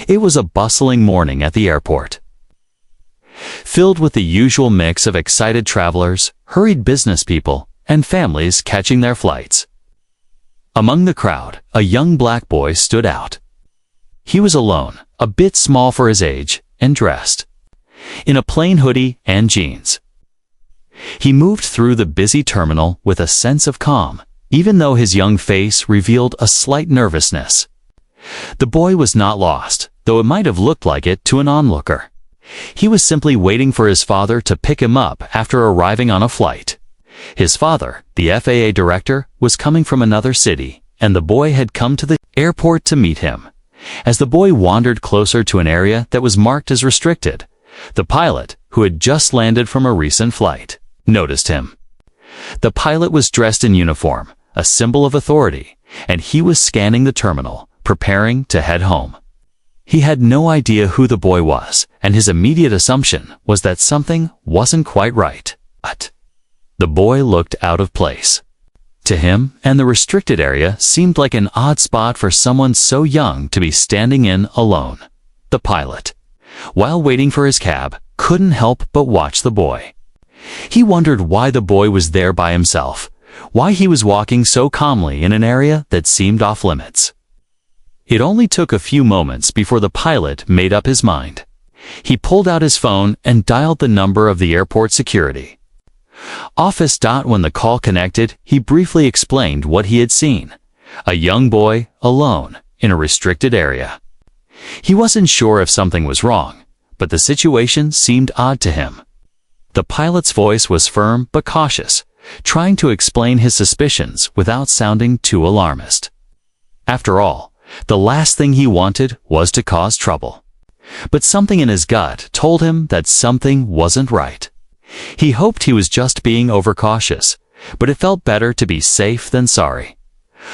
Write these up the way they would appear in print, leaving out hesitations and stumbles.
It was a bustling morning at the airport, filled with the usual mix of excited travelers, hurried business people, and families catching their flights. Among the crowd, a young black boy stood out. He was alone, a bit small for his age, and dressed in a plain hoodie and jeans. He moved through the busy terminal with a sense of calm, even though his young face revealed a slight nervousness. The boy was not lost, though it might have looked like it to an onlooker. He was simply waiting for his father to pick him up after arriving on a flight. His father, the FAA Director, was coming from another city, and the boy had come to the airport to meet him. As the boy wandered closer to an area that was marked as restricted, the pilot, who had just landed from a recent flight, noticed him. The pilot was dressed in uniform, a symbol of authority, and he was scanning the terminal, preparing to head home. He had no idea who the boy was, and his immediate assumption was that something wasn't quite right. But the boy looked out of place. To him, and the restricted area seemed like an odd spot for someone so young to be standing in alone. The pilot, while waiting for his cab, couldn't help but watch the boy. He wondered why the boy was there by himself, why he was walking so calmly in an area that seemed off limits. It only took a few moments before the pilot made up his mind. He pulled out his phone and dialed the number of the airport security office. When the call connected, he briefly explained what he had seen: a young boy, alone, in a restricted area. He wasn't sure if something was wrong, but the situation seemed odd to him. The pilot's voice was firm but cautious, trying to explain his suspicions without sounding too alarmist. After all, the last thing he wanted was to cause trouble. But something in his gut told him that something wasn't right. He hoped he was just being overcautious, but it felt better to be safe than sorry.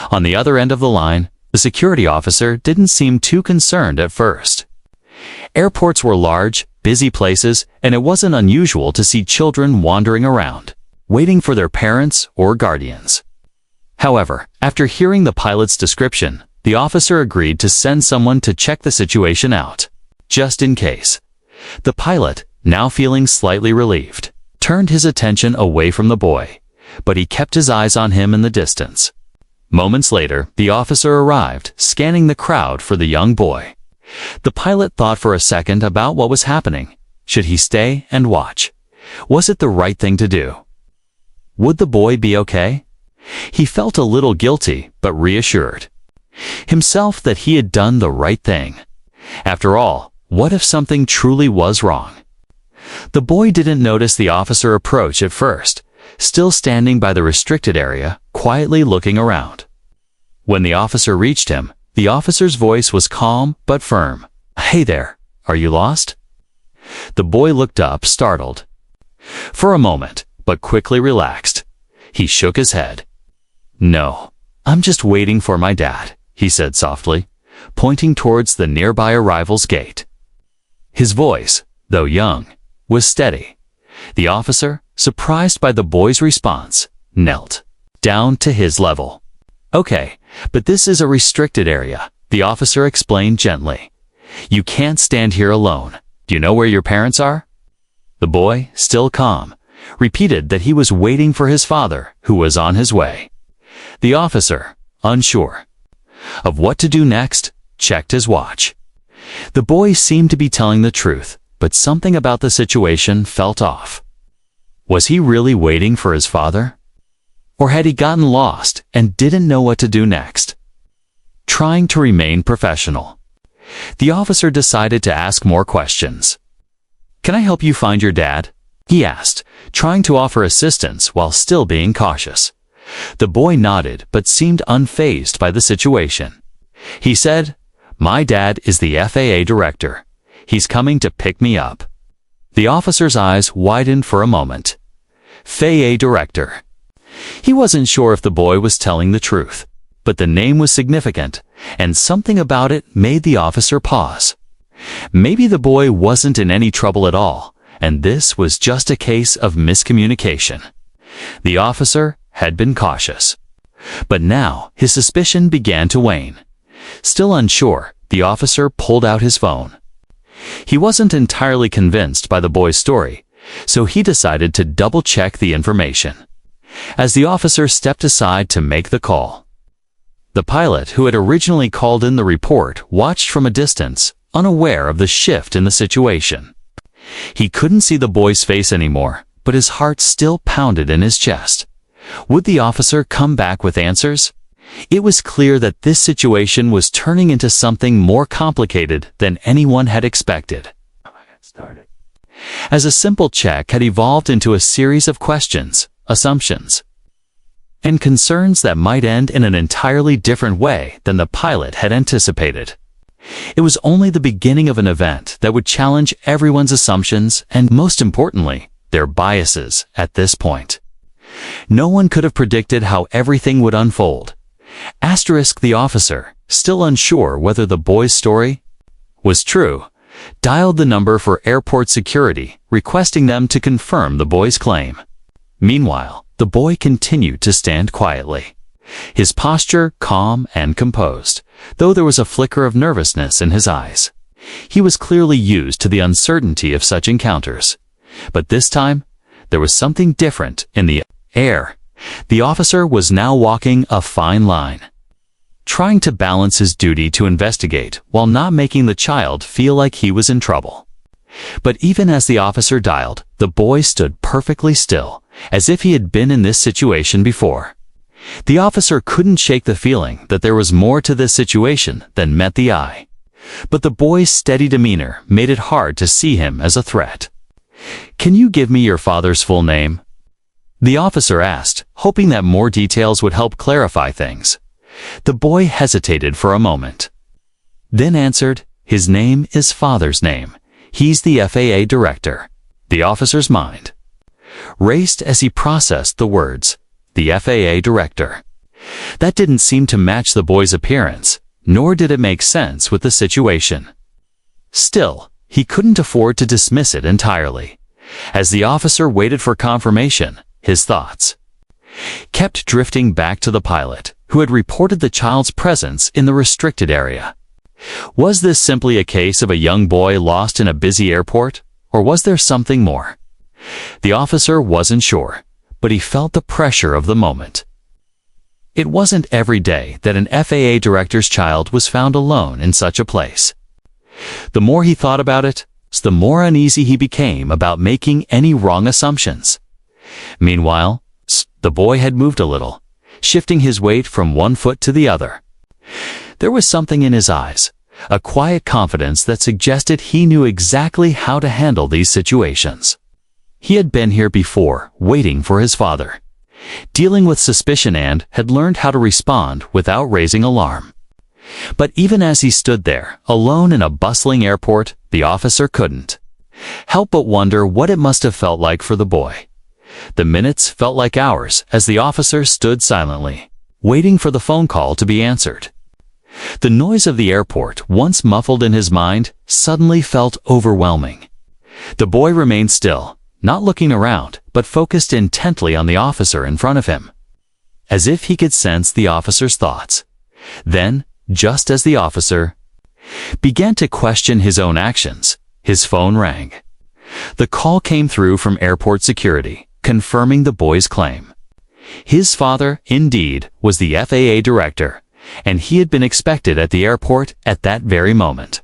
On the other end of the line, the security officer didn't seem too concerned at first. Airports were large, busy places, and it wasn't unusual to see children wandering around, waiting for their parents or guardians. However, after hearing the pilot's description, the officer agreed to send someone to check the situation out, just in case. The pilot, now feeling slightly relieved, turned his attention away from the boy, but he kept his eyes on him in the distance. Moments later, the officer arrived, scanning the crowd for the young boy. The pilot thought for a second about what was happening. Should he stay and watch? Was it the right thing to do? Would the boy be okay? He felt a little guilty, but reassured himself that he had done the right thing. After all, what if something truly was wrong? The boy didn't notice the officer approach at first, still standing by the restricted area, quietly looking around. When the officer reached him, the officer's voice was calm but firm. "Hey there, are you lost?" The boy looked up, startled for a moment, but quickly relaxed. He shook his head. "No, I'm just waiting for my dad," he said softly, pointing towards the nearby arrival's gate. His voice, though young, was steady. The officer, surprised by the boy's response, knelt down to his level. "Okay, but this is a restricted area," the officer explained gently. "You can't stand here alone. Do you know where your parents are?" The boy, still calm, repeated that he was waiting for his father, who was on his way. The officer, unsure of what to do next, checked his watch. The boy seemed to be telling the truth, but something about the situation felt off. Was he really waiting for his father? Or had he gotten lost and didn't know what to do next? Trying to remain professional, the officer decided to ask more questions. "Can I help you find your dad?" he asked, trying to offer assistance while still being cautious. The boy nodded but seemed unfazed by the situation. He said, "My dad is the FAA Director. He's coming to pick me up." The officer's eyes widened for a moment. FAA Director. He wasn't sure if the boy was telling the truth, but the name was significant, and something about it made the officer pause. Maybe the boy wasn't in any trouble at all, and this was just a case of miscommunication. The officer had been cautious, but now his suspicion began to wane. Still unsure, the officer pulled out his phone. He wasn't entirely convinced by the boy's story, so he decided to double-check the information. As the officer stepped aside to make the call, the pilot who had originally called in the report watched from a distance, unaware of the shift in the situation. He couldn't see the boy's face anymore, but his heart still pounded in his chest. Would the officer come back with answers? It was clear that this situation was turning into something more complicated than anyone had expected. As a simple check had evolved into a series of questions, assumptions, and concerns that might end in an entirely different way than the pilot had anticipated. It was only the beginning of an event that would challenge everyone's assumptions and, most importantly, their biases at this point. No one could have predicted how everything would unfold. The officer, still unsure whether the boy's story was true, dialed the number for airport security, requesting them to confirm the boy's claim. Meanwhile, the boy continued to stand quietly, his posture calm and composed, though there was a flicker of nervousness in his eyes. He was clearly used to the uncertainty of such encounters. But this time, there was something different in the air. The officer was now walking a fine line, trying to balance his duty to investigate while not making the child feel like he was in trouble. But even as the officer dialed, the boy stood perfectly still, as if he had been in this situation before. The officer couldn't shake the feeling that there was more to this situation than met the eye. But the boy's steady demeanor made it hard to see him as a threat. "Can you give me your father's full name?" the officer asked, hoping that more details would help clarify things. The boy hesitated for a moment, then answered, "His name is father's name. He's the FAA Director." The officer's mind raced as he processed the words, "the FAA Director." That didn't seem to match the boy's appearance, nor did it make sense with the situation. Still, he couldn't afford to dismiss it entirely. As the officer waited for confirmation, his thoughts kept drifting back to the pilot, who had reported the child's presence in the restricted area. Was this simply a case of a young boy lost in a busy airport, or was there something more? The officer wasn't sure, but he felt the pressure of the moment. It wasn't every day that an FAA director's child was found alone in such a place. The more he thought about it, the more uneasy he became about making any wrong assumptions. Meanwhile, the boy had moved a little, shifting his weight from one foot to the other. There was something in his eyes, a quiet confidence that suggested he knew exactly how to handle these situations. He had been here before, waiting for his father, dealing with suspicion, and had learned how to respond without raising alarm. But even as he stood there, alone in a bustling airport, the officer couldn't help but wonder what it must have felt like for the boy. The minutes felt like hours as the officer stood silently, waiting for the phone call to be answered. The noise of the airport, once muffled in his mind, suddenly felt overwhelming. The boy remained still, not looking around, but focused intently on the officer in front of him, as if he could sense the officer's thoughts. Then, just as the officer began to question his own actions, his phone rang. The call came through from airport security, confirming the boy's claim. His father, indeed, was the FAA director, and he had been expected at the airport at that very moment.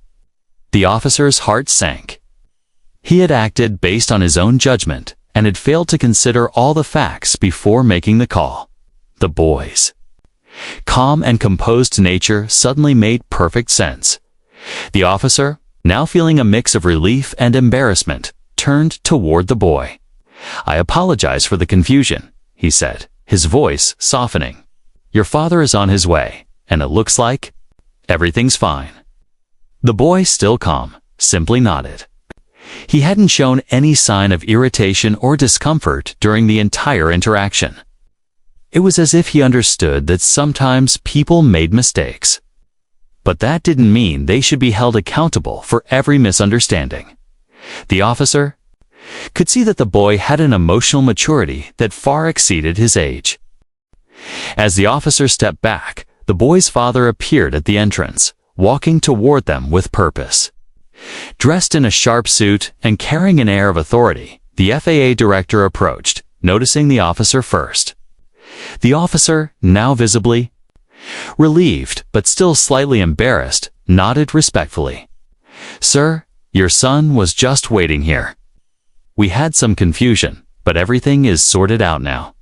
The officer's heart sank. He had acted based on his own judgment and had failed to consider all the facts before making the call. The boy's calm and composed nature suddenly made perfect sense. The officer, now feeling a mix of relief and embarrassment, turned toward the boy. "I apologize for the confusion," he said, his voice softening. "Your father is on his way, and it looks like everything's fine." The boy, still calm, simply nodded. He hadn't shown any sign of irritation or discomfort during the entire interaction. It was as if he understood that sometimes people made mistakes, but that didn't mean they should be held accountable for every misunderstanding. The officer could see that the boy had an emotional maturity that far exceeded his age. As the officer stepped back, the boy's father appeared at the entrance, walking toward them with purpose. Dressed in a sharp suit and carrying an air of authority, the FAA director approached, noticing the officer first. The officer, now visibly relieved but still slightly embarrassed, nodded respectfully. "Sir, your son was just waiting here. We had some confusion, but everything is sorted out now."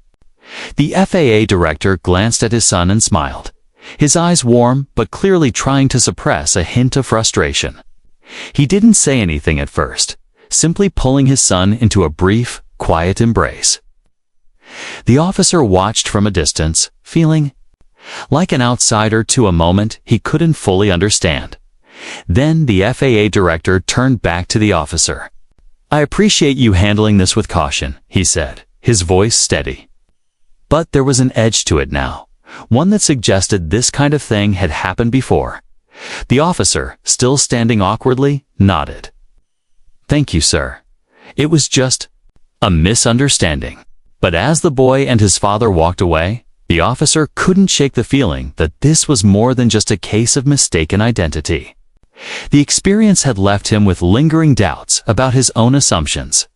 The FAA director glanced at his son and smiled, his eyes warm but clearly trying to suppress a hint of frustration. He didn't say anything at first, simply pulling his son into a brief, quiet embrace. The officer watched from a distance, feeling like an outsider to a moment he couldn't fully understand. Then the FAA director turned back to the officer. "I appreciate you handling this with caution," he said, his voice steady. But there was an edge to it now, one that suggested this kind of thing had happened before. The officer, still standing awkwardly, nodded. "Thank you, sir. It was just a misunderstanding." But as the boy and his father walked away, the officer couldn't shake the feeling that this was more than just a case of mistaken identity. The experience had left him with lingering doubts about his own assumptions.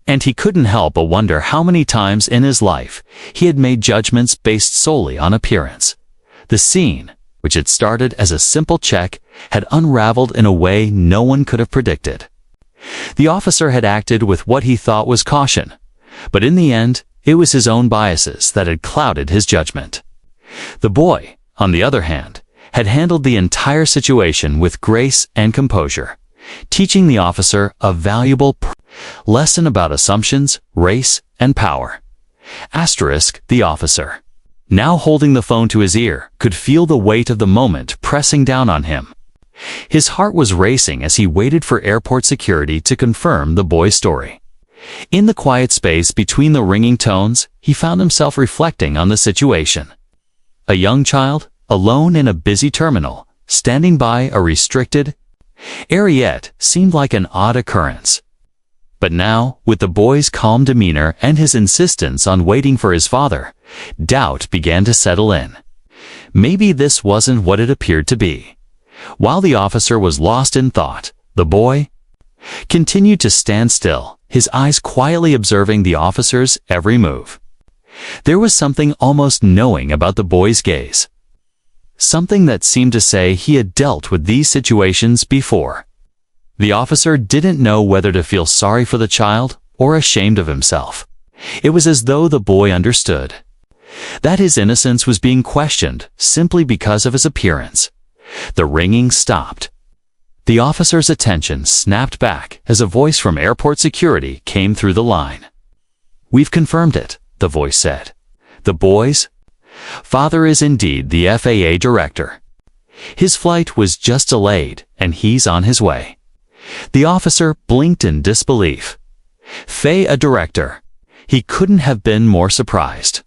And he couldn't help but wonder how many times in his life he had made judgments based solely on appearance. The scene, which had started as a simple check, had unraveled in a way no one could have predicted. The officer had acted with what he thought was caution, but in the end, it was his own biases that had clouded his judgment. The boy, on the other hand, had handled the entire situation with grace and composure, teaching the officer a valuable lesson about assumptions, race, and power. The officer, now holding the phone to his ear, could feel the weight of the moment pressing down on him. His heart was racing as he waited for airport security to confirm the boy's story. In the quiet space between the ringing tones, he found himself reflecting on the situation. A young child, alone in a busy terminal, standing by a restricted area seemed like an odd occurrence. But now, with the boy's calm demeanor and his insistence on waiting for his father, doubt began to settle in. Maybe this wasn't what it appeared to be. While the officer was lost in thought, the boy continued to stand still, his eyes quietly observing the officer's every move. There was something almost knowing about the boy's gaze. Something that seemed to say he had dealt with these situations before. The officer didn't know whether to feel sorry for the child or ashamed of himself. It was as though the boy understood that his innocence was being questioned simply because of his appearance. The ringing stopped. The officer's attention snapped back as a voice from airport security came through the line. "We've confirmed it," the voice said. "The boy's father is indeed the FAA director. His flight was just delayed, and he's on his way." The officer blinked in disbelief. FAA Director. He couldn't have been more surprised.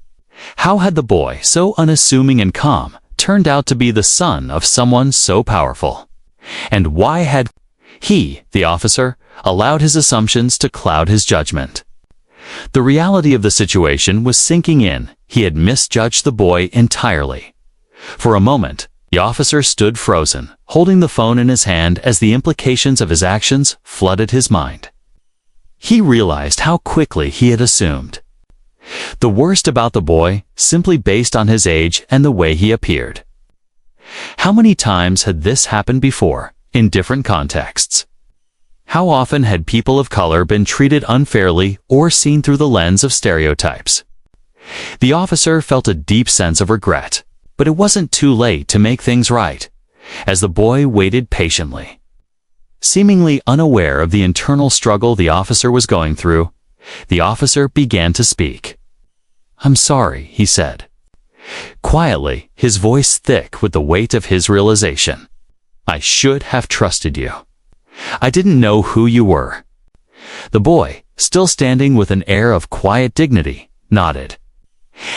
How had the boy, so unassuming and calm, turned out to be the son of someone so powerful? And why had he, the officer, allowed his assumptions to cloud his judgment? The reality of the situation was sinking in. He had misjudged the boy entirely. For a moment, the officer stood frozen, holding the phone in his hand as the implications of his actions flooded his mind. He realized how quickly he had assumed the worst about the boy, simply based on his age and the way he appeared. How many times had this happened before, in different contexts? How often had people of color been treated unfairly or seen through the lens of stereotypes? The officer felt a deep sense of regret, but it wasn't too late to make things right. As the boy waited patiently, seemingly unaware of the internal struggle the officer was going through, the officer began to speak. "I'm sorry," he said. Quietly, his voice thick with the weight of his realization. "I should have trusted you. I didn't know who you were." The boy, still standing with an air of quiet dignity, nodded,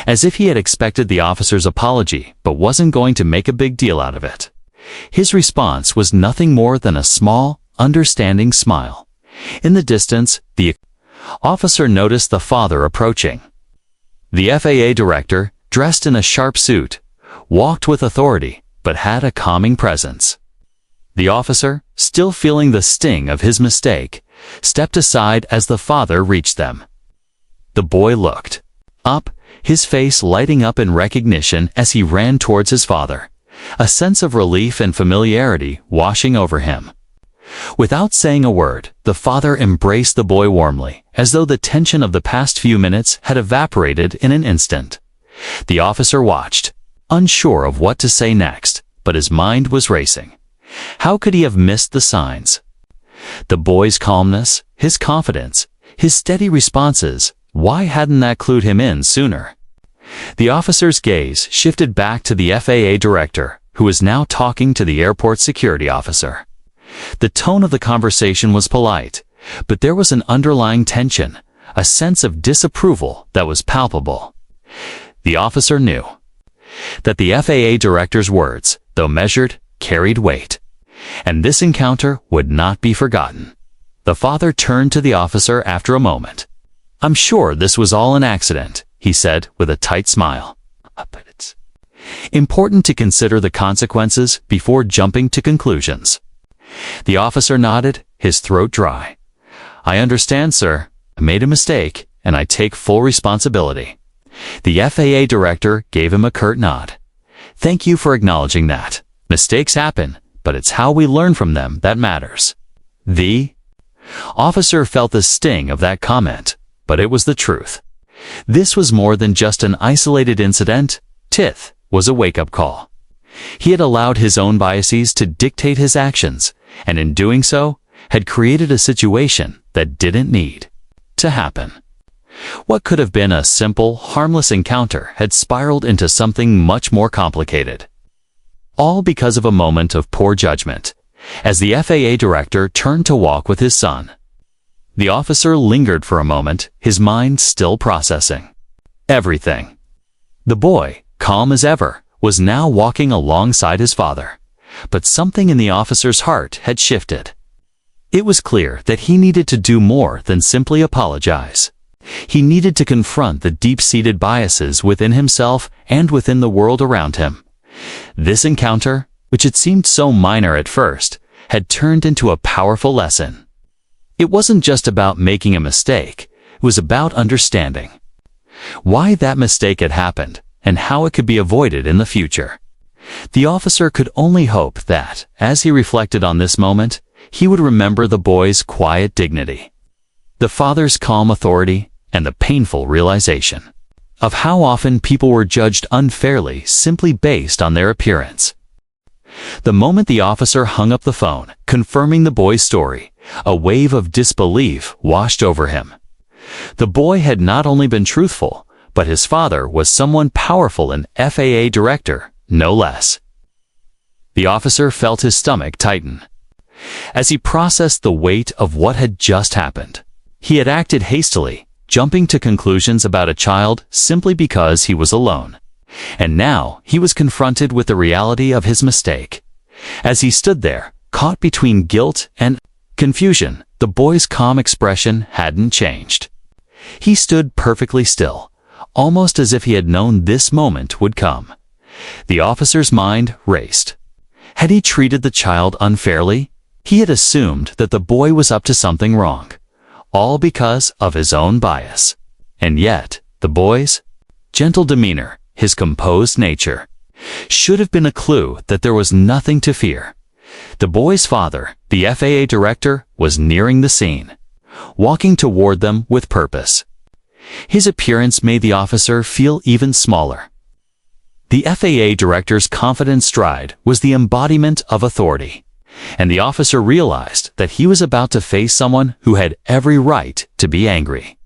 as if he had expected the officer's apology but wasn't going to make a big deal out of it. His response was nothing more than a small, understanding smile. In the distance, the officer noticed the father approaching. The FAA director, dressed in a sharp suit, walked with authority, but had a calming presence. The officer, still feeling the sting of his mistake, stepped aside as the father reached them. The boy looked up, his face lighting up in recognition as he ran towards his father, a sense of relief and familiarity washing over him. Without saying a word, the father embraced the boy warmly, as though the tension of the past few minutes had evaporated in an instant. The officer watched, unsure of what to say next, but his mind was racing. How could he have missed the signs? The boy's calmness, his confidence, his steady responses, why hadn't that clued him in sooner? The officer's gaze shifted back to the FAA Director, who was now talking to the airport security officer. The tone of the conversation was polite, but there was an underlying tension, a sense of disapproval that was palpable. The officer knew that the FAA Director's words, though measured, carried weight, and this encounter would not be forgotten. The father turned to the officer after a moment. "I'm sure this was all an accident," he said with a tight smile. "But it's important to consider the consequences before jumping to conclusions." The officer nodded, his throat dry. "I understand, sir. I made a mistake, and I take full responsibility." The FAA Director gave him a curt nod. "Thank you for acknowledging that. Mistakes happen, but it's how we learn from them that matters." The officer felt the sting of that comment, but it was the truth. This was more than just an isolated incident. It was a wake-up call. He had allowed his own biases to dictate his actions, and in doing so, had created a situation that didn't need to happen. What could have been a simple, harmless encounter had spiraled into something much more complicated. All because of a moment of poor judgment, as the FAA Director turned to walk with his son. The officer lingered for a moment, his mind still processing everything. The boy, calm as ever, was now walking alongside his father, but something in the officer's heart had shifted. It was clear that he needed to do more than simply apologize. He needed to confront the deep-seated biases within himself and within the world around him. This encounter, which had seemed so minor at first, had turned into a powerful lesson. It wasn't just about making a mistake, it was about understanding why that mistake had happened and how it could be avoided in the future. The officer could only hope that, as he reflected on this moment, he would remember the boy's quiet dignity, the father's calm authority, and the painful realization of how often people were judged unfairly simply based on their appearance. The moment the officer hung up the phone, confirming the boy's story, a wave of disbelief washed over him. The boy had not only been truthful, but his father was someone powerful, an FAA Director, no less. The officer felt his stomach tighten as he processed the weight of what had just happened. He had acted hastily, jumping to conclusions about a child simply because he was alone. And now he was confronted with the reality of his mistake. As he stood there, caught between guilt and confusion, the boy's calm expression hadn't changed. He stood perfectly still, almost as if he had known this moment would come. The officer's mind raced. Had he treated the child unfairly? He had assumed that the boy was up to something wrong, all because of his own bias. And yet, the boy's gentle demeanor, his composed nature, should have been a clue that there was nothing to fear. The boy's father, the FAA Director, was nearing the scene, walking toward them with purpose. His appearance made the officer feel even smaller. The FAA Director's confident stride was the embodiment of authority, and the officer realized that he was about to face someone who had every right to be angry.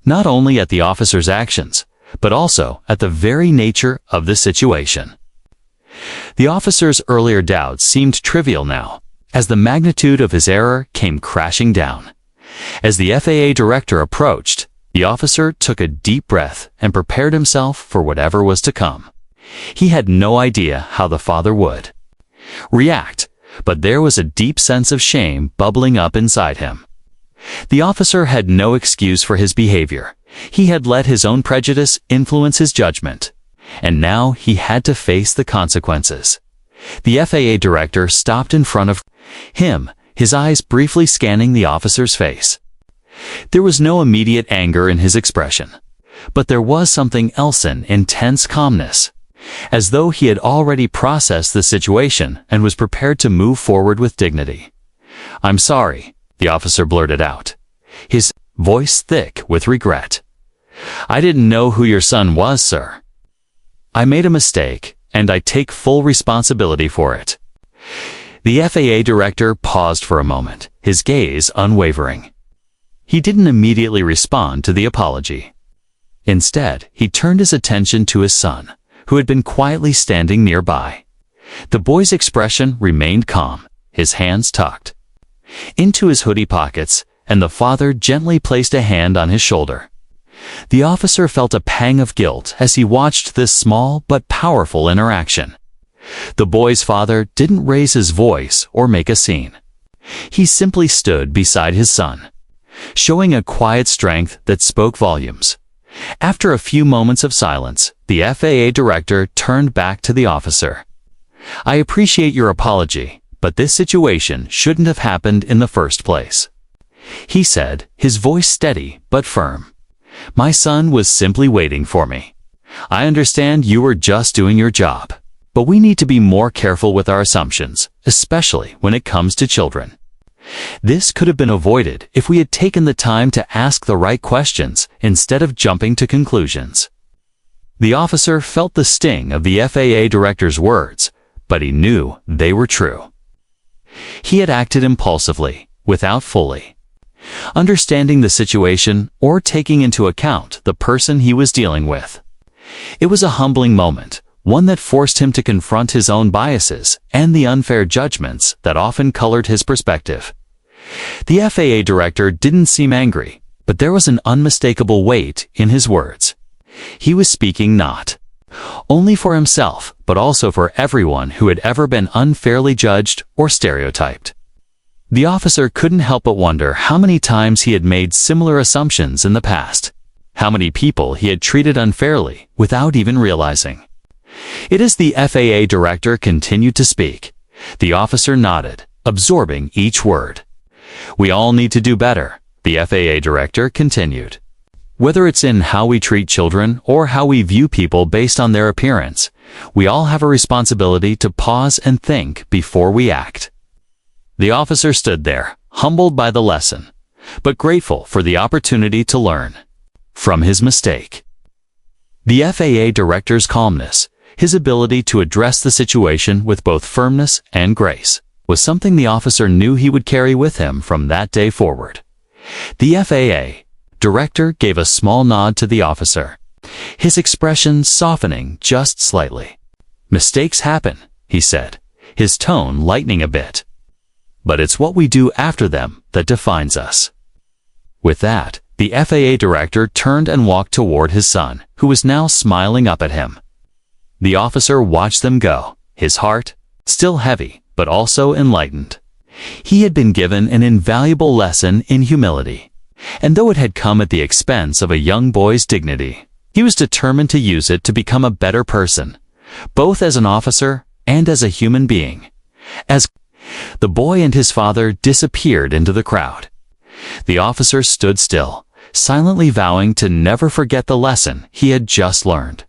Not only at the officer's actions, but also at the very nature of the situation. The officer's earlier doubts seemed trivial now, as the magnitude of his error came crashing down. As the FAA Director approached, the officer took a deep breath and prepared himself for whatever was to come. He had no idea how the father would react, but there was a deep sense of shame bubbling up inside him. The officer had no excuse for his behavior. He had let his own prejudice influence his judgment, and now he had to face the consequences. The FAA director stopped in front of him, his eyes briefly scanning the officer's face. There was no immediate anger in his expression, but there was something else, in intense calmness, as though he had already processed the situation and was prepared to move forward with dignity. "I'm sorry," the officer blurted out, his voice thick with regret. "I didn't know who your son was, sir. I made a mistake, and I take full responsibility for it." The FAA director paused for a moment, his gaze unwavering. He didn't immediately respond to the apology. Instead, he turned his attention to his son, who had been quietly standing nearby. The boy's expression remained calm, his hands tucked into his hoodie pockets, and the father gently placed a hand on his shoulder. The officer felt a pang of guilt as he watched this small but powerful interaction. The boy's father didn't raise his voice or make a scene. He simply stood beside his son, showing a quiet strength that spoke volumes. After a few moments of silence, the FAA director turned back to the officer. "I appreciate your apology, but this situation shouldn't have happened in the first place," he said, his voice steady but firm. "My son was simply waiting for me. I understand you were just doing your job, but we need to be more careful with our assumptions, especially when it comes to children. This could have been avoided if we had taken the time to ask the right questions instead of jumping to conclusions." The officer felt the sting of the FAA director's words, but he knew they were true. He had acted impulsively, without fully understanding the situation or taking into account the person he was dealing with. It was a humbling moment, one that forced him to confront his own biases and the unfair judgments that often colored his perspective. The FAA director didn't seem angry, but there was an unmistakable weight in his words. He was speaking not only for himself, but also for everyone who had ever been unfairly judged or stereotyped. The officer couldn't help but wonder how many times he had made similar assumptions in the past, how many people he had treated unfairly without even realizing. It as the FAA director continued to speak, the officer nodded, absorbing each word. "We all need to do better," the FAA director continued. "Whether it's in how we treat children or how we view people based on their appearance, we all have a responsibility to pause and think before we act." The officer stood there, humbled by the lesson, but grateful for the opportunity to learn from his mistake. The FAA director's calmness, his ability to address the situation with both firmness and grace, was something the officer knew he would carry with him from that day forward. The FAA director gave a small nod to the officer, his expression softening just slightly. "Mistakes happen," he said, his tone lightening a bit. "But it's what we do after them that defines us." With that, the FAA director turned and walked toward his son, who was now smiling up at him. The officer watched them go, his heart still heavy, but also enlightened. He had been given an invaluable lesson in humility, and though it had come at the expense of a young boy's dignity, he was determined to use it to become a better person, both as an officer and as a human being. As the boy and his father disappeared into the crowd, the officer stood still, silently vowing to never forget the lesson he had just learned.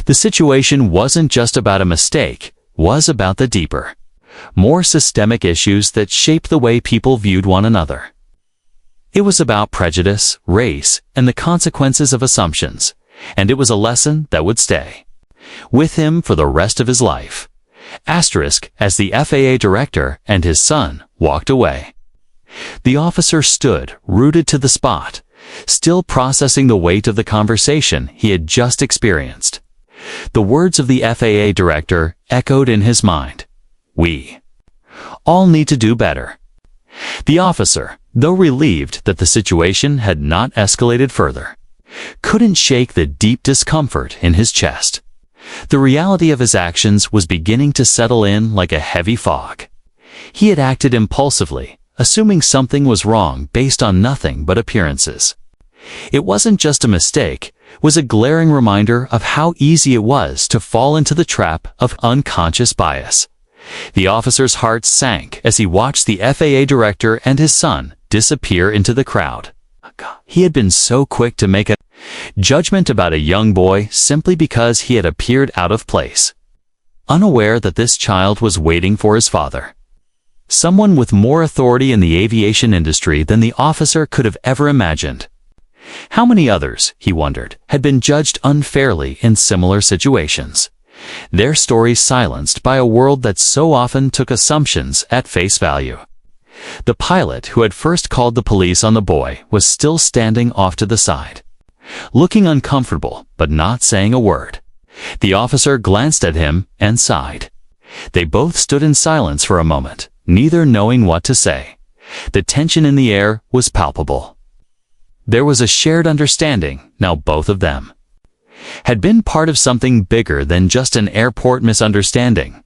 The situation wasn't just about a mistake, was about the deeper, more systemic issues that shaped the way people viewed one another. It was about prejudice, race, and the consequences of assumptions, and it was a lesson that would stay with him for the rest of his life. Asterisk as the FAA director and his son walked away. The officer stood, rooted to the spot, still processing the weight of the conversation he had just experienced. The words of the FAA director echoed in his mind. "We all need to do better." The officer, though relieved that the situation had not escalated further, couldn't shake the deep discomfort in his chest. The reality of his actions was beginning to settle in like a heavy fog. He had acted impulsively, assuming something was wrong based on nothing but appearances. It wasn't just a mistake, it was a glaring reminder of how easy it was to fall into the trap of unconscious bias. The officer's heart sank as he watched the FAA director and his son disappear into the crowd. He had been so quick to make a judgment about a young boy simply because he had appeared out of place, unaware that this child was waiting for his father. Someone with more authority in the aviation industry than the officer could have ever imagined. How many others, he wondered, had been judged unfairly in similar situations, their stories silenced by a world that so often took assumptions at face value. The pilot who had first called the police on the boy was still standing off to the side, looking uncomfortable but not saying a word. The officer glanced at him and sighed. They both stood in silence for a moment, neither knowing what to say. The tension in the air was palpable. There was a shared understanding, now both of them had been part of something bigger than just an airport misunderstanding.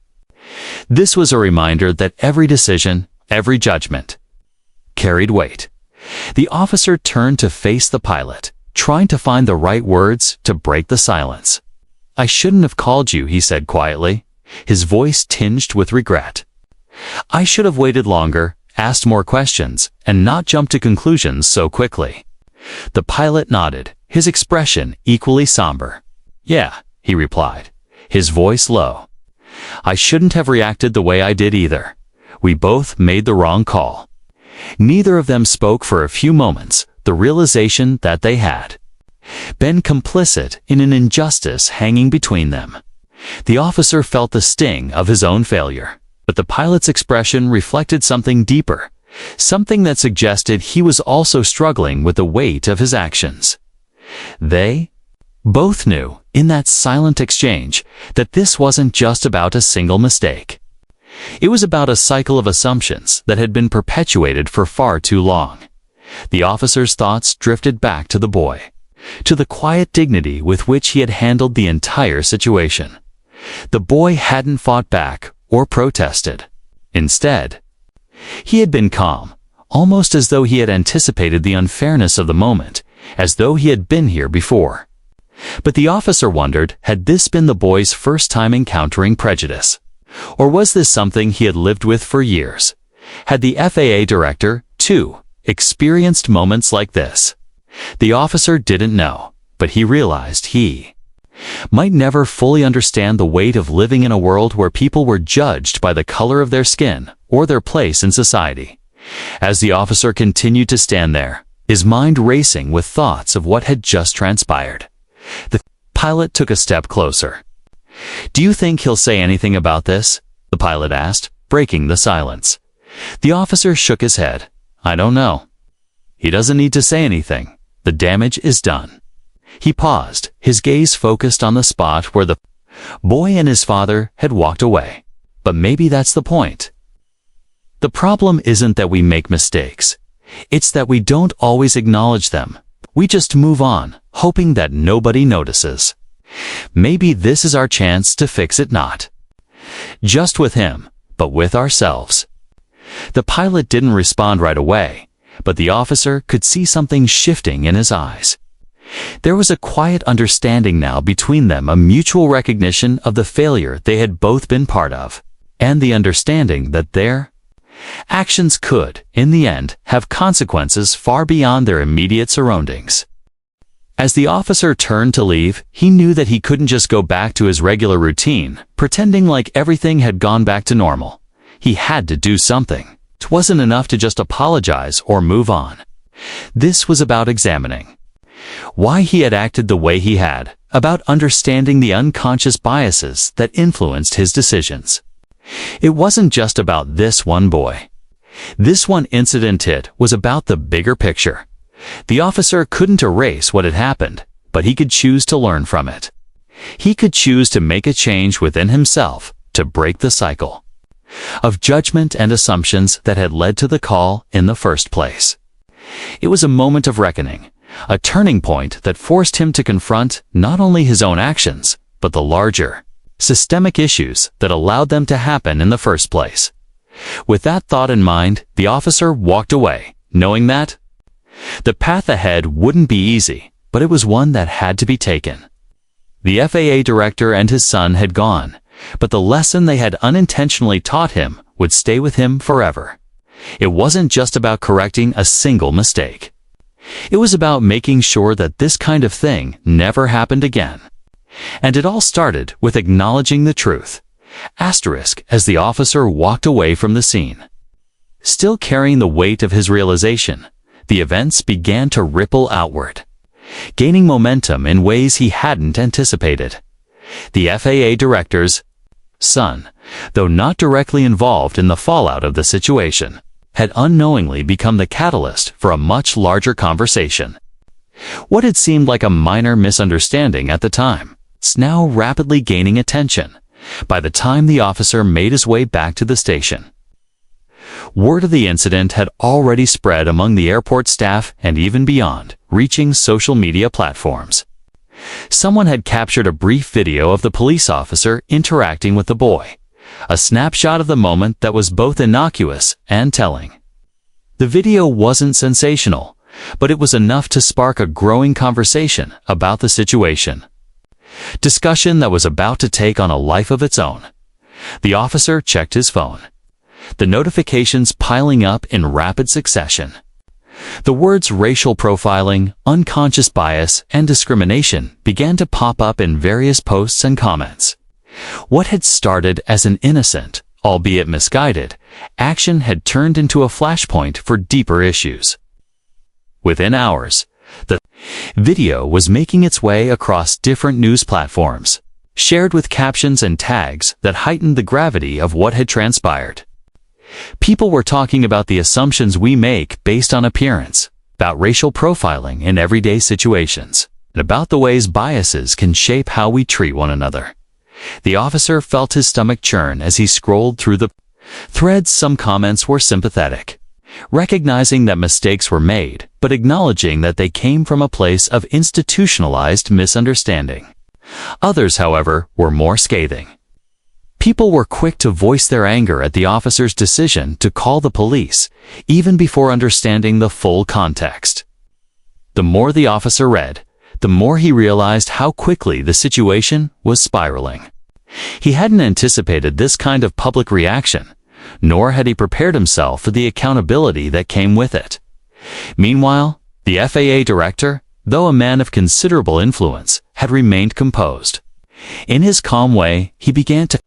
This was a reminder that every decision, every judgment, carried weight. The officer turned to face the pilot, trying to find the right words to break the silence. "I shouldn't have called you," he said quietly, his voice tinged with regret. "I should have waited longer, asked more questions, and not jumped to conclusions so quickly." The pilot nodded, his expression equally somber. "Yeah," he replied, his voice low. "I shouldn't have reacted the way I did either. We both made the wrong call." Neither of them spoke for a few moments, the realization that they had been complicit in an injustice hanging between them. The officer felt the sting of his own failure, but the pilot's expression reflected something deeper, something that suggested he was also struggling with the weight of his actions. They both knew, in that silent exchange, that this wasn't just about a single mistake. It was about a cycle of assumptions that had been perpetuated for far too long. The officer's thoughts drifted back to the boy, to the quiet dignity with which he had handled the entire situation. The boy hadn't fought back or protested. Instead, he had been calm, almost as though he had anticipated the unfairness of the moment, as though he had been here before. But the officer wondered, had this been the boy's first time encountering prejudice? Or was this something he had lived with for years? Had the FAA director, too, experienced moments like this? The officer didn't know, but he realized he might never fully understand the weight of living in a world where people were judged by the color of their skin or their place in society. As the officer continued to stand there, his mind racing with thoughts of what had just transpired, the pilot took a step closer. "Do you think he'll say anything about this?" the pilot asked, breaking the silence. The officer shook his head. "I don't know. He doesn't need to say anything. The damage is done." He paused, his gaze focused on the spot where the boy and his father had walked away. But maybe that's the point. The problem isn't that we make mistakes. It's that we don't always acknowledge them. We just move on, hoping that nobody notices. Maybe this is our chance to fix it, not just with him, but with ourselves. The pilot didn't respond right away, but the officer could see something shifting in his eyes. There was a quiet understanding now between them, a mutual recognition of the failure they had both been part of, and the understanding that their actions could, in the end, have consequences far beyond their immediate surroundings. As the officer turned to leave, he knew that he couldn't just go back to his regular routine, pretending like everything had gone back to normal. He had to do something. It wasn't enough to just apologize or move on. This was about examining why he had acted the way he had, about understanding the unconscious biases that influenced his decisions. It wasn't just about this one boy. This one incident, it was about the bigger picture. The officer couldn't erase what had happened, but he could choose to learn from it. He could choose to make a change within himself to break the cycle of judgment and assumptions that had led to the call in the first place. It was a moment of reckoning, a turning point that forced him to confront not only his own actions, but the larger, systemic issues that allowed them to happen in the first place. With that thought in mind, the officer walked away, knowing that the path ahead wouldn't be easy, but it was one that had to be taken. The FAA director and his son had gone, But the lesson they had unintentionally taught him would stay with him forever. It wasn't just about correcting a single mistake. It was about making sure that this kind of thing never happened again. And it all started with acknowledging the truth. Asterisk as the officer walked away from the scene. Still carrying the weight of his realization, the events began to ripple outward, gaining momentum in ways he hadn't anticipated. The FAA Director's son, though not directly involved in the fallout of the situation, had unknowingly become the catalyst for a much larger conversation. What had seemed like a minor misunderstanding at the time is now rapidly gaining attention by the time the officer made his way back to the station. Word of the incident had already spread among the airport staff and even beyond, reaching social media platforms. Someone had captured a brief video of the police officer interacting with the boy, a snapshot of the moment that was both innocuous and telling. The video wasn't sensational, but it was enough to spark a growing conversation about the situation. Discussion that was about to take on a life of its own. The officer checked his phone, the notifications piling up in rapid succession. The words racial profiling, unconscious bias, and discrimination began to pop up in various posts and comments. What had started as an innocent, albeit misguided, action had turned into a flashpoint for deeper issues. Within hours, the video was making its way across different news platforms, shared with captions and tags that heightened the gravity of what had transpired. People were talking about the assumptions we make based on appearance, about racial profiling in everyday situations, and about the ways biases can shape how we treat one another. The officer felt his stomach churn as he scrolled through the threads. Some comments were sympathetic, recognizing that mistakes were made, but acknowledging that they came from a place of institutionalized misunderstanding. Others, however, were more scathing. People were quick to voice their anger at the officer's decision to call the police, even before understanding the full context. The more the officer read, the more he realized how quickly the situation was spiraling. He hadn't anticipated this kind of public reaction, nor had he prepared himself for the accountability that came with it. Meanwhile, the FAA Director, though a man of considerable influence, had remained composed. In his calm way, he began to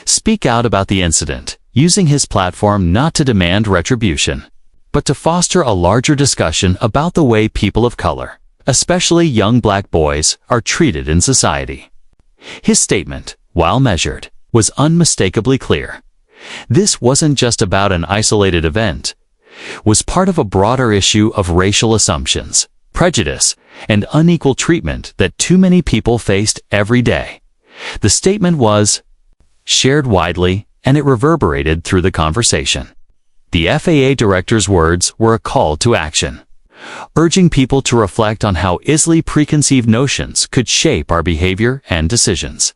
speak out about the incident, using his platform not to demand retribution, but to foster a larger discussion about the way people of color, especially young black boys, are treated in society. His statement, while measured, was unmistakably clear. This wasn't just about an isolated event. It was part of a broader issue of racial assumptions, prejudice, and unequal treatment that too many people faced every day. The statement was shared widely, and it reverberated through the conversation. The FAA Director's words were a call to action, urging people to reflect on how easily preconceived notions could shape our behavior and decisions.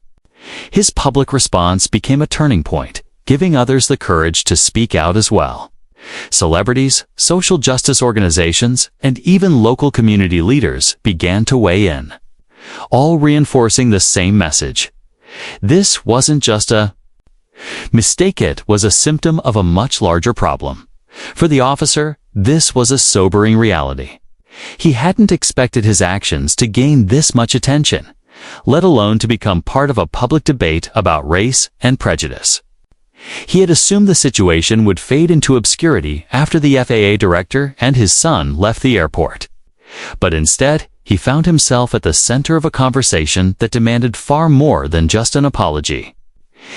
His public response became a turning point, giving others the courage to speak out as well. Celebrities, social justice organizations, and even local community leaders began to weigh in, all reinforcing the same message. This wasn't just a mistake, it was a symptom of a much larger problem. For the officer, this was a sobering reality. He hadn't expected his actions to gain this much attention, let alone to become part of a public debate about race and prejudice. He had assumed the situation would fade into obscurity after the FAA Director and his son left the airport. But instead, he found himself at the center of a conversation that demanded far more than just an apology.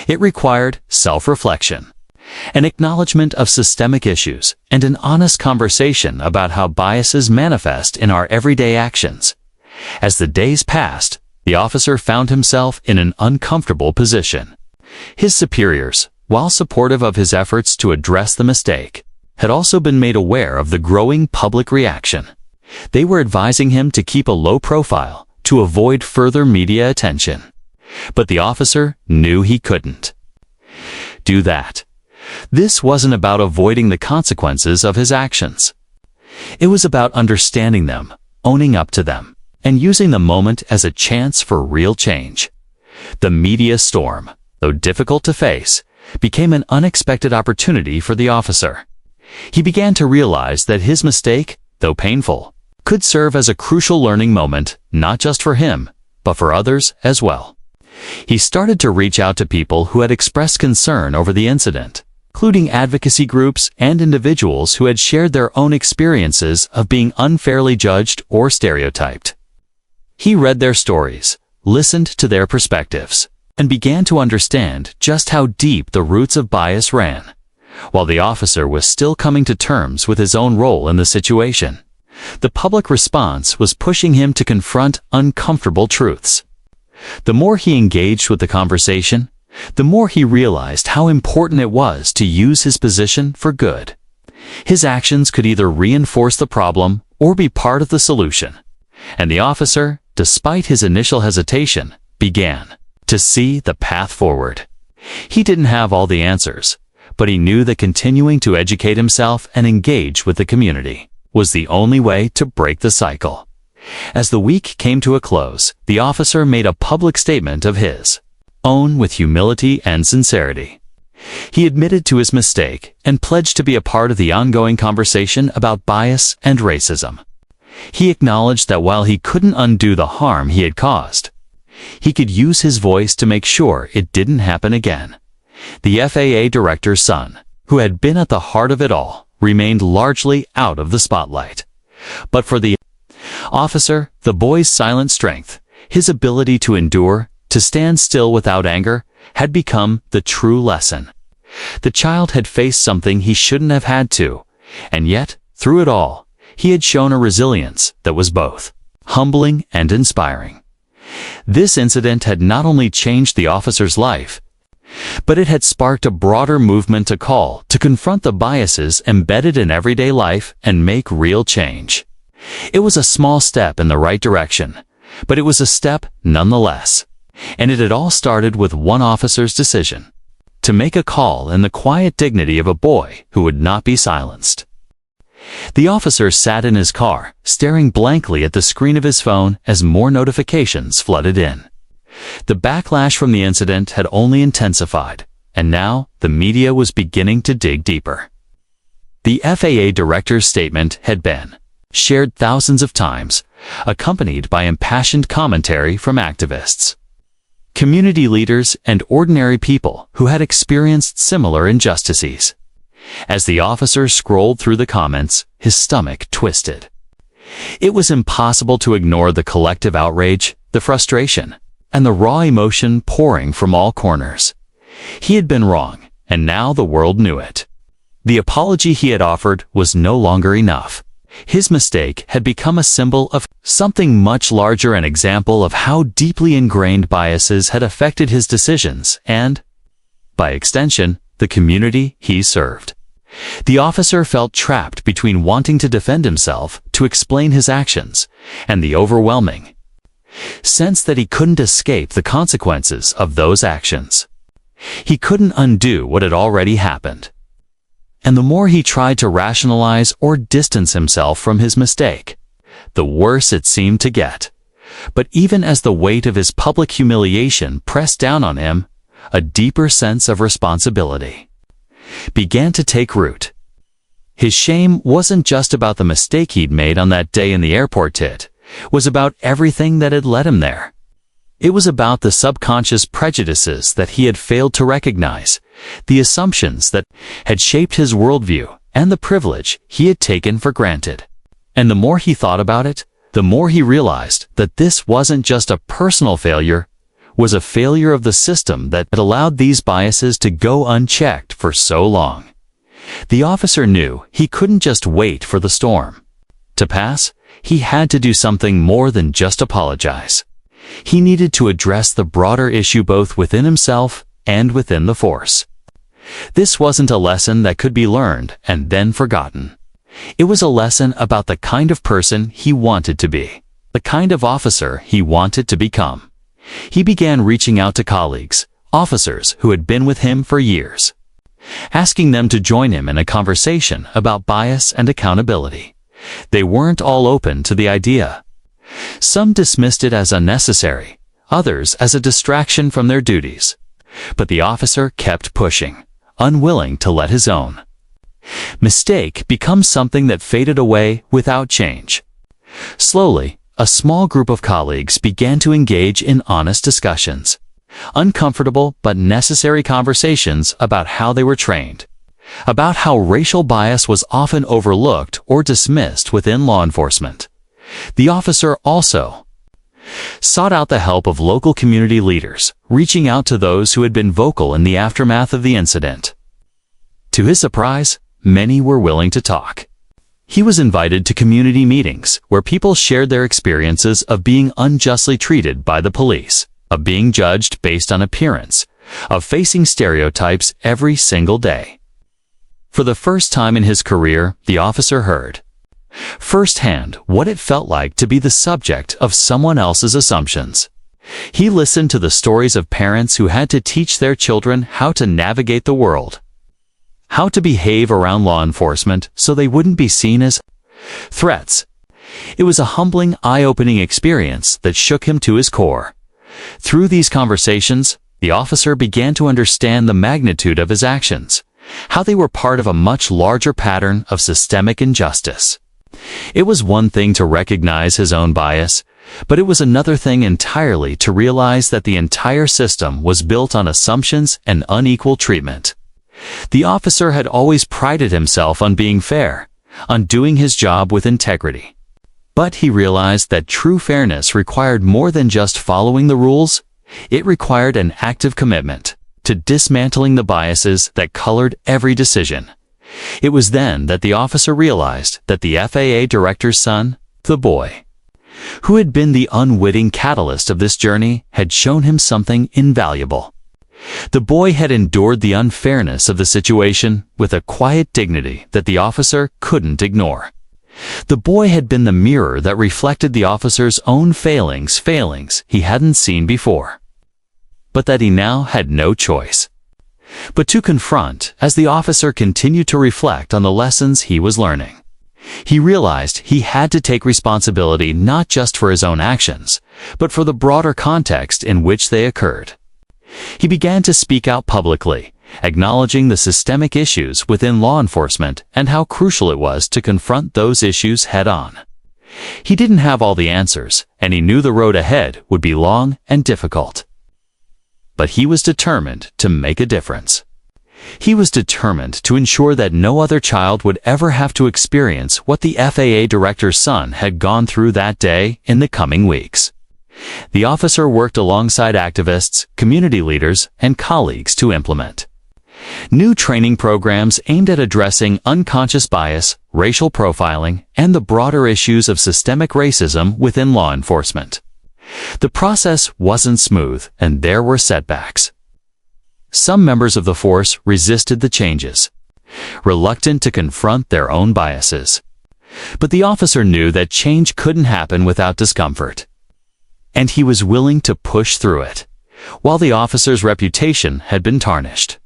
It required self-reflection, an acknowledgement of systemic issues, and an honest conversation about how biases manifest in our everyday actions. As the days passed, the officer found himself in an uncomfortable position. His superiors, while supportive of his efforts to address the mistake, had also been made aware of the growing public reaction. They were advising him to keep a low profile to avoid further media attention. But the officer knew he couldn't do that. This wasn't about avoiding the consequences of his actions. It was about understanding them, owning up to them, and using the moment as a chance for real change. The media storm, though difficult to face, became an unexpected opportunity for the officer. He began to realize that his mistake, though painful, could serve as a crucial learning moment, not just for him, but for others as well. He started to reach out to people who had expressed concern over the incident, including advocacy groups and individuals who had shared their own experiences of being unfairly judged or stereotyped. He read their stories, listened to their perspectives, and began to understand just how deep the roots of bias ran. While the officer was still coming to terms with his own role in the situation, the public response was pushing him to confront uncomfortable truths. The more he engaged with the conversation, the more he realized how important it was to use his position for good. His actions could either reinforce the problem or be part of the solution, and the officer, despite his initial hesitation, began to see the path forward. He didn't have all the answers, but he knew that continuing to educate himself and engage with the community was the only way to break the cycle. As the week came to a close, the officer made a public statement of his own with humility and sincerity. He admitted to his mistake and pledged to be a part of the ongoing conversation about bias and racism. He acknowledged that while he couldn't undo the harm he had caused, he could use his voice to make sure it didn't happen again. The FAA Director's son, who had been at the heart of it all, remained largely out of the spotlight. But for the officer, the boy's silent strength, his ability to endure, to stand still without anger, had become the true lesson. The child had faced something he shouldn't have had to, and yet, through it all, he had shown a resilience that was both humbling and inspiring. This incident had not only changed the officer's life, but it had sparked a broader movement to call to confront the biases embedded in everyday life and make real change. It was a small step in the right direction, but it was a step nonetheless. And it had all started with one officer's decision to make a call in the quiet dignity of a boy who would not be silenced. The officer sat in his car, staring blankly at the screen of his phone as more notifications flooded in. The backlash from the incident had only intensified, and now the media was beginning to dig deeper. The FAA Director's statement had been shared thousands of times, accompanied by impassioned commentary from activists, community leaders, and ordinary people who had experienced similar injustices. As the officer scrolled through the comments, his stomach twisted. It was impossible to ignore the collective outrage, the frustration, and the raw emotion pouring from all corners. He had been wrong, and now the world knew it. The apology he had offered was no longer enough. His mistake had become a symbol of something much larger, an example of how deeply ingrained biases had affected his decisions and, by extension, the community he served. The officer felt trapped between wanting to defend himself, to explain his actions, and the overwhelming sense that he couldn't escape the consequences of those actions. He couldn't undo what had already happened. And the more he tried to rationalize or distance himself from his mistake, the worse it seemed to get. But even as the weight of his public humiliation pressed down on him, a deeper sense of responsibility began to take root. His shame wasn't just about the mistake he'd made on that day in the airport. It was about everything that had led him there. It was about the subconscious prejudices that he had failed to recognize, the assumptions that had shaped his worldview, and the privilege he had taken for granted. And the more he thought about it, the more he realized that this wasn't just a personal failure, was a failure of the system that had allowed these biases to go unchecked for so long. The officer knew he couldn't just wait for the storm to pass. He had to do something more than just apologize. He needed to address the broader issue both within himself and within the force. This wasn't a lesson that could be learned and then forgotten. It was a lesson about the kind of person he wanted to be, the kind of officer he wanted to become. He began reaching out to colleagues, officers who had been with him for years, asking them to join him in a conversation about bias and accountability. They weren't all open to the idea. Some dismissed it as unnecessary, others as a distraction from their duties. But the officer kept pushing, unwilling to let his own mistake become something that faded away without change. Slowly, a small group of colleagues began to engage in honest discussions, uncomfortable but necessary conversations about how they were trained, about how racial bias was often overlooked or dismissed within law enforcement. The officer also sought out the help of local community leaders, reaching out to those who had been vocal in the aftermath of the incident. To his surprise, many were willing to talk. He was invited to community meetings where people shared their experiences of being unjustly treated by the police, of being judged based on appearance, of facing stereotypes every single day. For the first time in his career, the officer heard firsthand what it felt like to be the subject of someone else's assumptions. He listened to the stories of parents who had to teach their children how to navigate the world, how to behave around law enforcement so they wouldn't be seen as threats. It was a humbling, eye-opening experience that shook him to his core. Through these conversations, the officer began to understand the magnitude of his actions, how they were part of a much larger pattern of systemic injustice. It was one thing to recognize his own bias, but it was another thing entirely to realize that the entire system was built on assumptions and unequal treatment. The officer had always prided himself on being fair, on doing his job with integrity. But he realized that true fairness required more than just following the rules. It required an active commitment to dismantling the biases that colored every decision. It was then that the officer realized that the FAA Director's son, the boy, who had been the unwitting catalyst of this journey, had shown him something invaluable. The boy had endured the unfairness of the situation with a quiet dignity that the officer couldn't ignore. The boy had been the mirror that reflected the officer's own failings he hadn't seen before, but that he now had no choice but to confront as the officer continued to reflect on the lessons he was learning. He realized he had to take responsibility not just for his own actions, but for the broader context in which they occurred. He began to speak out publicly, acknowledging the systemic issues within law enforcement and how crucial it was to confront those issues head-on. He didn't have all the answers, and he knew the road ahead would be long and difficult. But he was determined to make a difference. He was determined to ensure that no other child would ever have to experience what the FAA Director's son had gone through that day in the coming weeks. The officer worked alongside activists, community leaders, and colleagues to implement new training programs aimed at addressing unconscious bias, racial profiling, and the broader issues of systemic racism within law enforcement. The process wasn't smooth, and there were setbacks. Some members of the force resisted the changes, reluctant to confront their own biases. But the officer knew that change couldn't happen without discomfort, and he was willing to push through it, while the officer's reputation had been tarnished.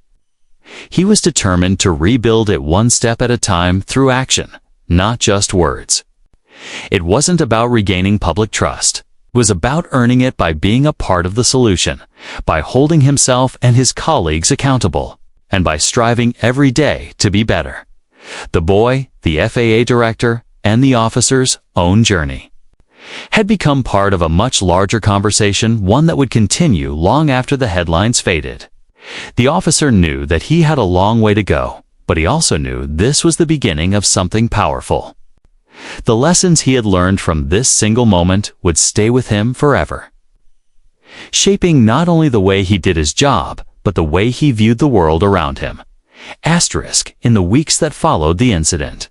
He was determined to rebuild it one step at a time through action, not just words. It wasn't about regaining public trust. It was about earning it by being a part of the solution, by holding himself and his colleagues accountable, and by striving every day to be better. The boy, the FAA Director, and the officer's own journey had become part of a much larger conversation, one that would continue long after the headlines faded. The officer knew that he had a long way to go, but he also knew this was the beginning of something powerful. The lessons he had learned from this single moment would stay with him forever, shaping not only the way he did his job, but the way he viewed the world around him. In the weeks that followed the incident,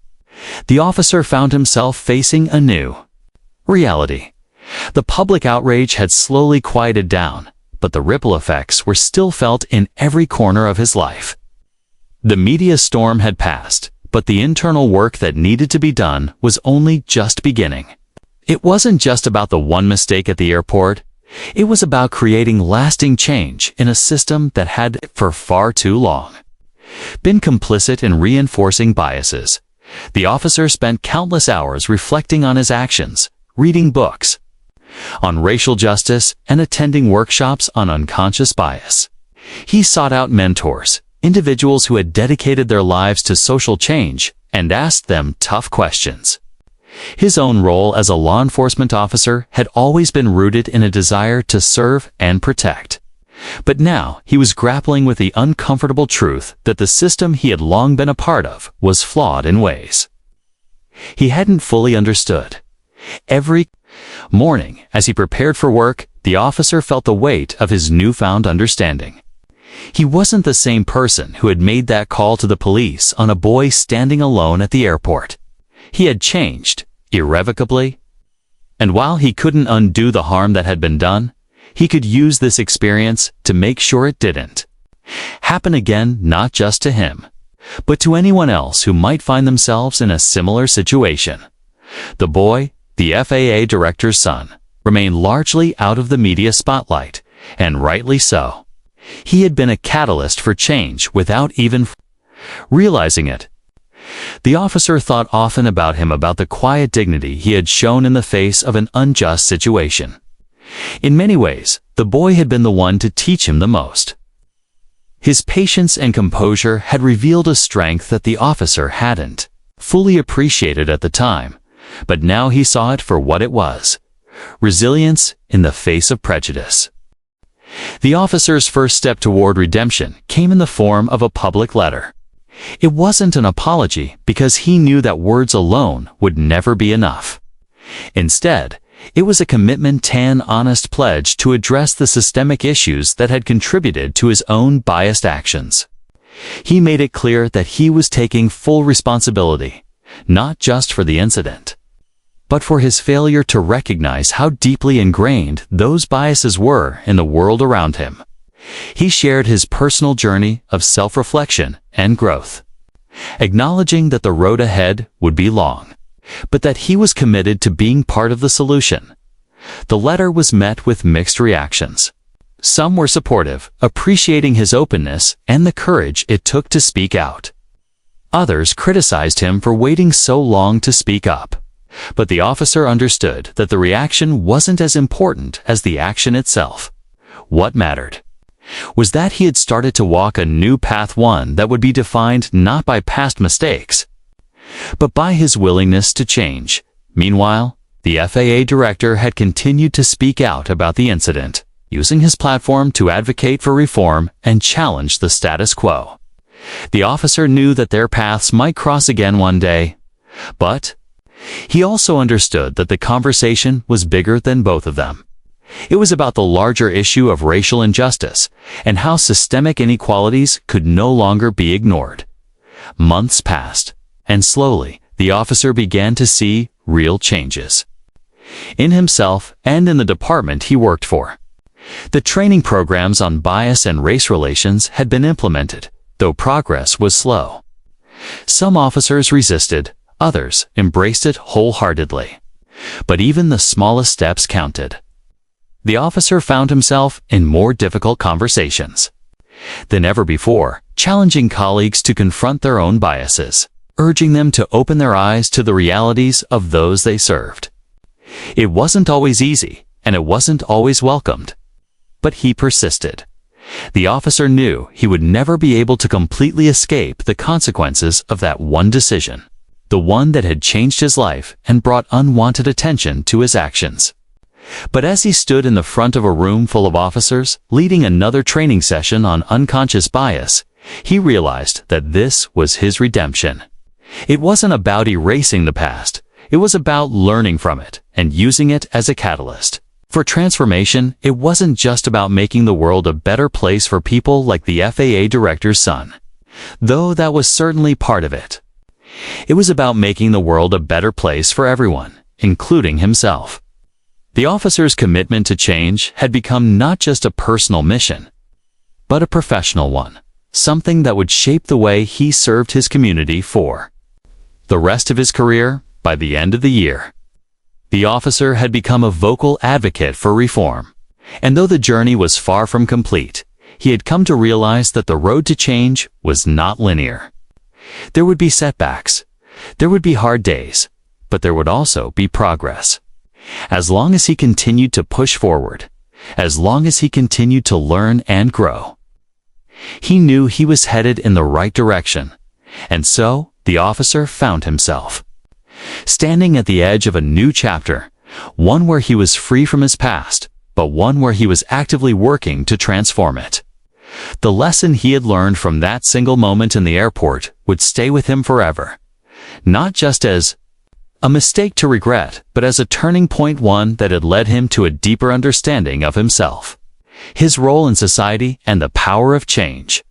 the officer found himself facing a new reality. The public outrage had slowly quieted down, but the ripple effects were still felt in every corner of his life. The media storm had passed, but the internal work that needed to be done was only just beginning. It wasn't just about the one mistake at the airport. It was about creating lasting change in a system that had, for far too long, been complicit in reinforcing biases. The officer spent countless hours reflecting on his actions, reading books on racial justice, and attending workshops on unconscious bias. He sought out mentors, individuals who had dedicated their lives to social change, and asked them tough questions. His own role as a law enforcement officer had always been rooted in a desire to serve and protect. But now he was grappling with the uncomfortable truth that the system he had long been a part of was flawed in ways he hadn't fully understood. Every morning, as he prepared for work, the officer felt the weight of his newfound understanding. He wasn't the same person who had made that call to the police on a boy standing alone at the airport. He had changed, irrevocably. And while he couldn't undo the harm that had been done, he could use this experience to make sure it didn't happen again, not just to him, but to anyone else who might find themselves in a similar situation. The boy, the FAA Director's son, remained largely out of the media spotlight, and rightly so. He had been a catalyst for change without even realizing it. The officer thought often about him, about the quiet dignity he had shown in the face of an unjust situation. In many ways, the boy had been the one to teach him the most. His patience and composure had revealed a strength that the officer hadn't fully appreciated at the time, but now he saw it for what it was: resilience in the face of prejudice. The officer's first step toward redemption came in the form of a public letter. It wasn't an apology, because he knew that words alone would never be enough. Instead, it was a commitment, an honest pledge to address the systemic issues that had contributed to his own biased actions. He made it clear that he was taking full responsibility, not just for the incident, but for his failure to recognize how deeply ingrained those biases were in the world around him. He shared his personal journey of self-reflection and growth, acknowledging that the road ahead would be long, but that he was committed to being part of the solution. The letter was met with mixed reactions. Some were supportive, appreciating his openness and the courage it took to speak out. Others criticized him for waiting so long to speak up. But the officer understood that the reaction wasn't as important as the action itself. What mattered was that he had started to walk a new path, one that would be defined not by past mistakes, but by his willingness to change. Meanwhile, the FAA director had continued to speak out about the incident, using his platform to advocate for reform and challenge the status quo. The officer knew that their paths might cross again one day, but he also understood that the conversation was bigger than both of them. It was about the larger issue of racial injustice and how systemic inequalities could no longer be ignored. Months passed, and slowly the officer began to see real changes in himself and in the department he worked for. The training programs on bias and race relations had been implemented, though progress was slow. Some officers resisted, others embraced it wholeheartedly. But even the smallest steps counted. The officer found himself in more difficult conversations than ever before, challenging colleagues to confront their own biases, urging them to open their eyes to the realities of those they served. It wasn't always easy, and it wasn't always welcomed. But he persisted. The officer knew he would never be able to completely escape the consequences of that one decision, the one that had changed his life and brought unwanted attention to his actions. But as he stood in the front of a room full of officers, leading another training session on unconscious bias, he realized that this was his redemption. It wasn't about erasing the past. It was about learning from it and using it as a catalyst for transformation. It wasn't just about making the world a better place for people like the FAA director's son, though that was certainly part of it. It was about making the world a better place for everyone, including himself. The officer's commitment to change had become not just a personal mission, but a professional one, something that would shape the way he served his community for the rest of his career. By the end of the year, the officer had become a vocal advocate for reform. And though the journey was far from complete, he had come to realize that the road to change was not linear. There would be setbacks, there would be hard days, but there would also be progress. As long as he continued to push forward, as long as he continued to learn and grow, He knew he was headed in the right direction, and so the officer found himself standing at the edge of a new chapter, one where he was free from his past, but one where he was actively working to transform it. The lesson he had learned from that single moment in the airport would stay with him forever, not just as a mistake to regret, but as a turning point, one that had led him to a deeper understanding of himself, his role in society, and the power of change.